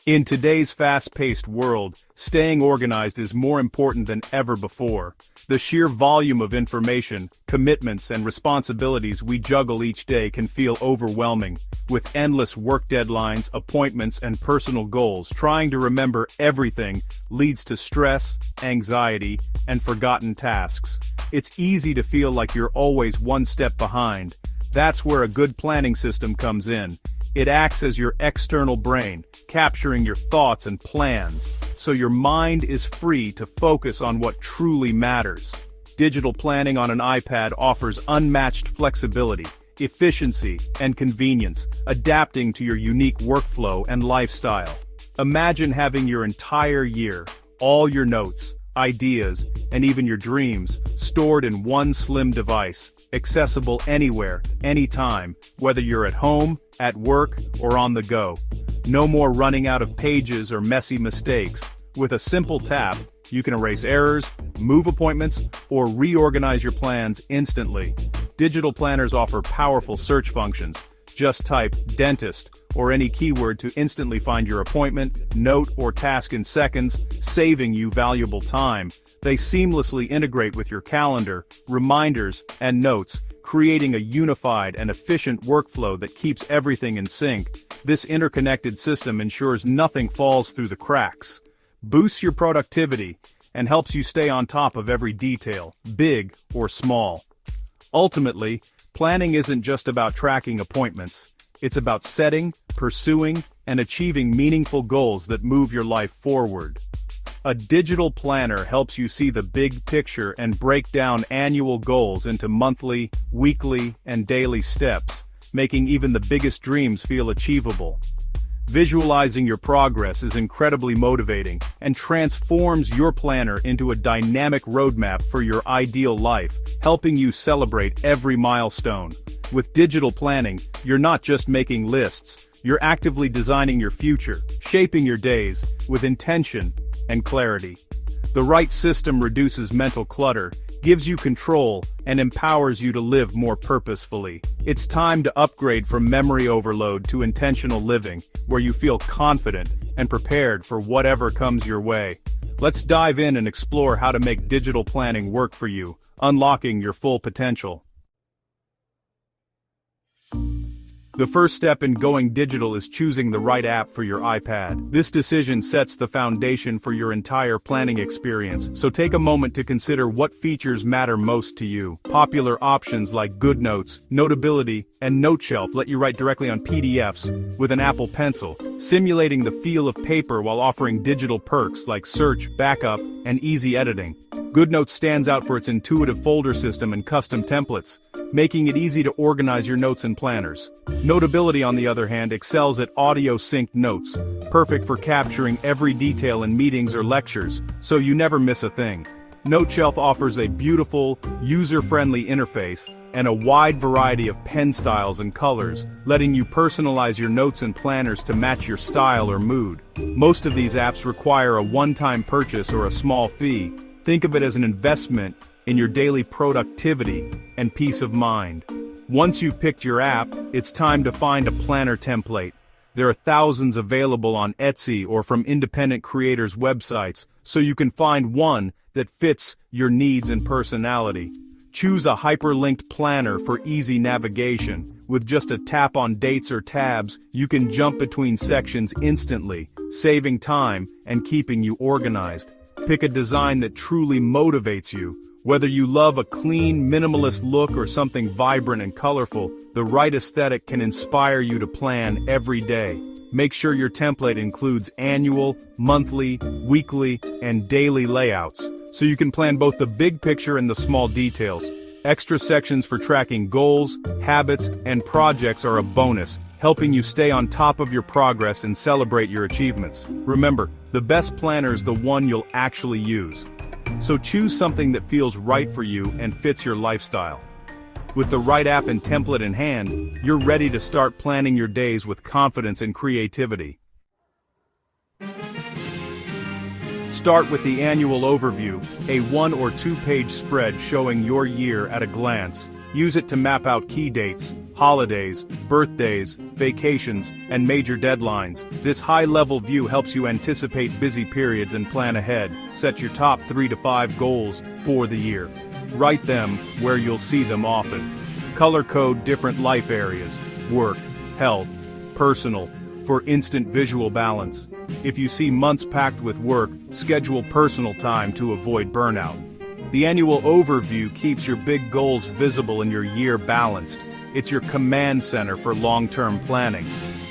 In today's fast-paced world, staying organized is more important than ever before. The sheer volume of information, commitments, and responsibilities we juggle each day can feel overwhelming. With endless work deadlines, appointments, and personal goals, trying to remember everything leads to stress, anxiety, and forgotten tasks. It's easy to feel like you're always one step behind. That's where a good planning system comes in. It acts as your external brain, capturing your thoughts and plans, so your mind is free to focus on what truly matters. Digital planning on an iPad offers unmatched flexibility, efficiency, and convenience, adapting to your unique workflow and lifestyle. Imagine having your entire year, all your notes, ideas, and even your dreams, stored in one slim device, accessible anywhere, anytime, whether you're at home, at work, or on the go. No more running out of pages or messy mistakes. With a simple tap, you can erase errors, move appointments, or reorganize your plans instantly. Digital planners offer powerful search functions. Just type "dentist" or any keyword to instantly find your appointment, note, or task in seconds, saving you valuable time. They seamlessly integrate with your calendar, reminders, and notes, creating a unified and efficient workflow that keeps everything in sync. This interconnected system ensures nothing falls through the cracks, boosts your productivity, and helps you stay on top of every detail, big or small. Ultimately, planning isn't just about tracking appointments. It's about setting, pursuing, and achieving meaningful goals that move your life forward. A digital planner helps you see the big picture and break down annual goals into monthly, weekly, and daily steps, making even the biggest dreams feel achievable. Visualizing your progress is incredibly motivating and transforms your planner into a dynamic roadmap for your ideal life, helping you celebrate every milestone. With digital planning, you're not just making lists, you're actively designing your future, shaping your days with intention and clarity. The right system reduces mental clutter, gives you control, and empowers you to live more purposefully. It's time to upgrade from memory overload to intentional living, where you feel confident and prepared for whatever comes your way. Let's dive in and explore how to make digital planning work for you, unlocking your full potential. The first step in going digital is choosing the right app for your iPad. This decision sets the foundation for your entire planning experience, so take a moment to consider what features matter most to you. Popular options like GoodNotes, Notability, and NoteShelf let you write directly on PDFs with an Apple Pencil, simulating the feel of paper while offering digital perks like search, backup, and easy editing. GoodNotes stands out for its intuitive folder system and custom templates, making it easy to organize your notes and planners. Notability, on the other hand, excels at audio-synced notes, perfect for capturing every detail in meetings or lectures, so you never miss a thing. NoteShelf offers a beautiful, user-friendly interface and a wide variety of pen styles and colors, letting you personalize your notes and planners to match your style or mood. Most of these apps require a one-time purchase or a small fee. Think of it as an investment in your daily productivity and peace of mind. Once you've picked your app, it's time to find a planner template. There are thousands available on Etsy or from independent creators' websites, so you can find one that fits your needs and personality. Choose a hyperlinked planner for easy navigation. With just a tap on dates or tabs, you can jump between sections instantly, saving time and keeping you organized. Pick a design that truly motivates you. Whether you love a clean, minimalist look or something vibrant and colorful, the right aesthetic can inspire you to plan every day. Make sure your template includes annual, monthly, weekly, and daily layouts, so you can plan both the big picture and the small details. Extra sections for tracking goals, habits, and projects are a bonus, helping you stay on top of your progress and celebrate your achievements. Remember, the best planner is the one you'll actually use. So choose something that feels right for you and fits your lifestyle. With the right app and template in hand, you're ready to start planning your days with confidence and creativity. Start with the annual overview, a 1- or 2-page spread showing your year at a glance. Use it to map out key dates, holidays, birthdays, vacations, and major deadlines. This high-level view helps you anticipate busy periods and plan ahead. Set your top 3 to 5 goals for the year. Write them where you'll see them often. Color code different life areas: work, health, personal, for instant visual balance. If you see months packed with work, schedule personal time to avoid burnout. The annual overview keeps your big goals visible and your year balanced. It's your command center for long-term planning.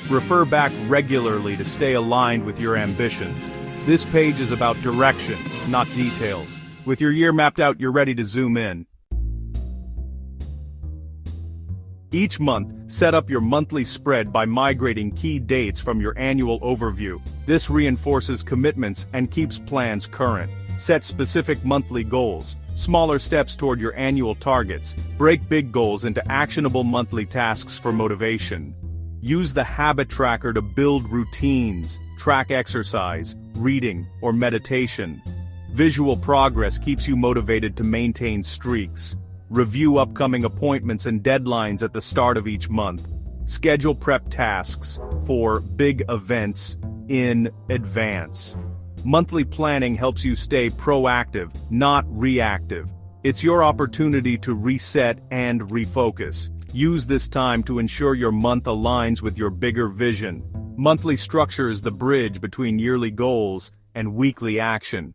Refer back regularly to stay aligned with your ambitions. This page is about direction, not details. With your year mapped out, you're ready to zoom in. Each month, set up your monthly spread by migrating key dates from your annual overview. This reinforces commitments and keeps plans current. Set specific monthly goals, smaller steps toward your annual targets. Break big goals into actionable monthly tasks for motivation. Use the habit tracker to build routines, track exercise, reading, or meditation. Visual progress keeps you motivated to maintain streaks. Review upcoming appointments and deadlines at the start of each month. Schedule prep tasks for big events in advance. Monthly planning helps you stay proactive, not reactive. It's your opportunity to reset and refocus. Use this time to ensure your month aligns with your bigger vision. Monthly structure is the bridge between yearly goals and weekly action.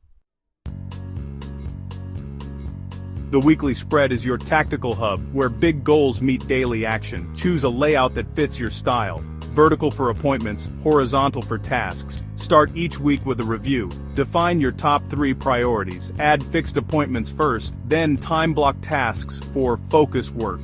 The weekly spread is your tactical hub, where big goals meet daily action. Choose a layout that fits your style. Vertical for appointments, horizontal for tasks. Start each week with a review. Define your top 3 priorities. Add fixed appointments first, then time block tasks for focus work.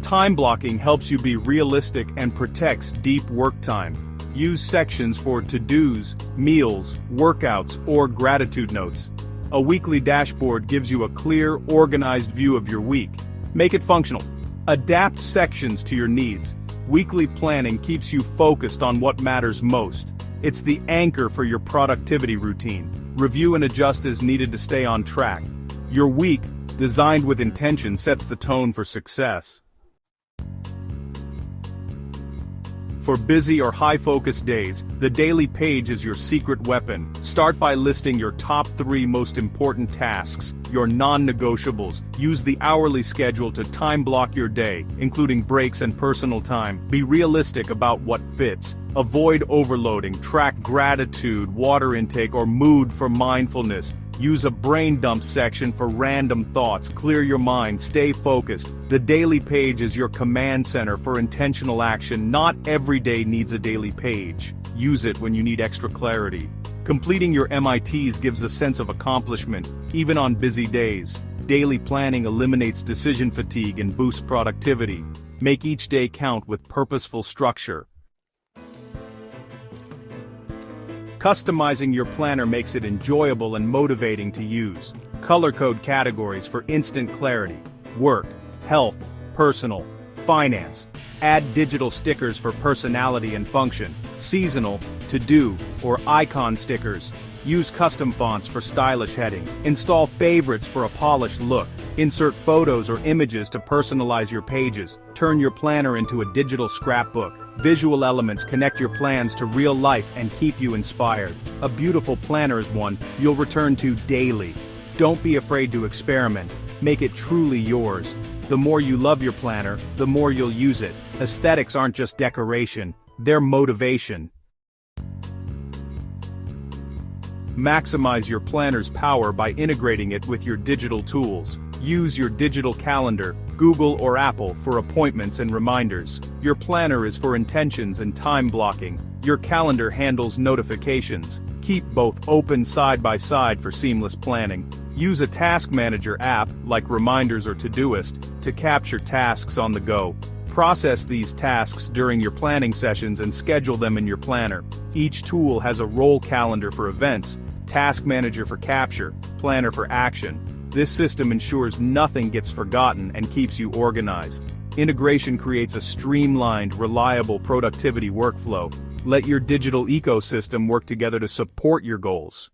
Time blocking helps you be realistic and protects deep work time. Use sections for to-dos, meals, workouts, or gratitude notes. A weekly dashboard gives you a clear, organized view of your week. Make it functional. Adapt sections to your needs. Weekly planning keeps you focused on what matters most. It's the anchor for your productivity routine. Review and adjust as needed to stay on track. Your week, designed with intention, sets the tone for success. For busy or high-focus days, the daily page is your secret weapon. Start by listing your top 3 most important tasks, your non-negotiables. Use the hourly schedule to time block your day, including breaks and personal time. Be realistic about what fits. Avoid overloading. Track gratitude, water intake, or mood for mindfulness. Use a brain dump section for random thoughts. Clear your mind, stay focused. The daily page is your command center for intentional action. Not every day needs a daily page. Use it when you need extra clarity. Completing your MITs gives a sense of accomplishment, even on busy days. Daily planning eliminates decision fatigue and boosts productivity. Make each day count with purposeful structure. Customizing your planner makes it enjoyable and motivating to use. Color code categories for instant clarity. Work, health, personal, finance. Add digital stickers for personality and function. Seasonal, to-do, or icon stickers. Use custom fonts for stylish headings. Install favorites for a polished look. Insert photos or images to personalize your pages. Turn your planner into a digital scrapbook. Visual elements connect your plans to real life and keep you inspired. A beautiful planner is one you'll return to daily. Don't be afraid to experiment. Make it truly yours. The more you love your planner, the more you'll use it. Aesthetics aren't just decoration, they're motivation. Maximize your planner's power by integrating it with your digital tools. Use your digital calendar, Google or Apple, for appointments and reminders. Your planner is for intentions and time blocking. Your calendar handles notifications. Keep both open side by side for seamless planning. Use a task manager app, like Reminders or Todoist, to capture tasks on the go. Process these tasks during your planning sessions and schedule them in your planner. Each tool has a role calendar for events, task manager for capture, planner for action. This system ensures nothing gets forgotten and keeps you organized. Integration creates a streamlined, reliable productivity workflow. Let your digital ecosystem work together to support your goals.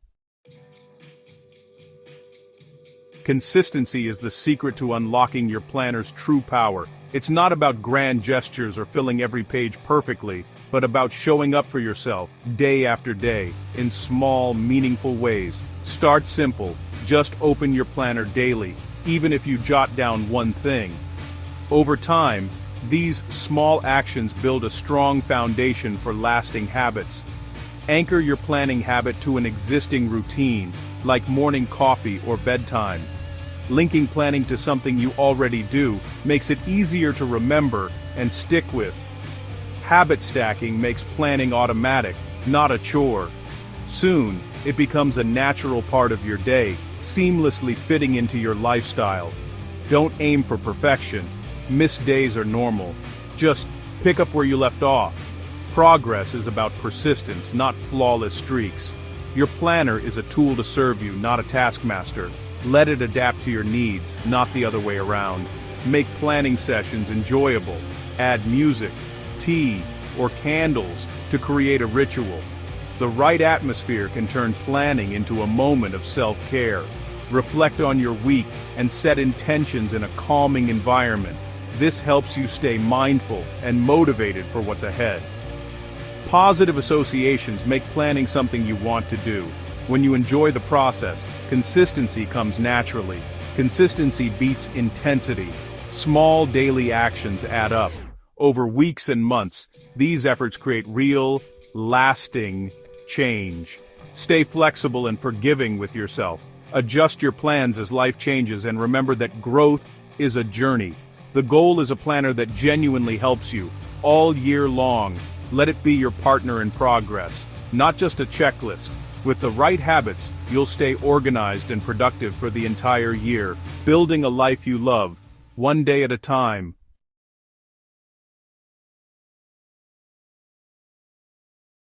Consistency is the secret to unlocking your planner's true power. It's not about grand gestures or filling every page perfectly, but about showing up for yourself, day after day, in small, meaningful ways. Start simple, just open your planner daily, even if you jot down one thing. Over time, these small actions build a strong foundation for lasting habits. Anchor your planning habit to an existing routine, like morning coffee or bedtime. Linking planning to something you already do makes it easier to remember and stick with. Habit stacking makes planning automatic, not a chore. Soon, it becomes a natural part of your day, seamlessly fitting into your lifestyle. Don't aim for perfection. Missed days are normal. Just pick up where you left off. Progress is about persistence, not flawless streaks. Your planner is a tool to serve you, not a taskmaster. Let it adapt to your needs, not the other way around. Make planning sessions enjoyable. Add music, tea, or candles to create a ritual. The right atmosphere can turn planning into a moment of self-care. Reflect on your week and set intentions in a calming environment. This helps you stay mindful and motivated for what's ahead. Positive associations make planning something you want to do. When you enjoy the process, consistency comes naturally. Consistency beats intensity. Small daily actions add up. Over weeks and months, these efforts create real, lasting change. Stay flexible and forgiving with yourself. Adjust your plans as life changes and remember that growth is a journey. The goal is a planner that genuinely helps you, all year long. Let it be your partner in progress, not just a checklist. With the right habits, you'll stay organized and productive for the entire year, building a life you love, one day at a time.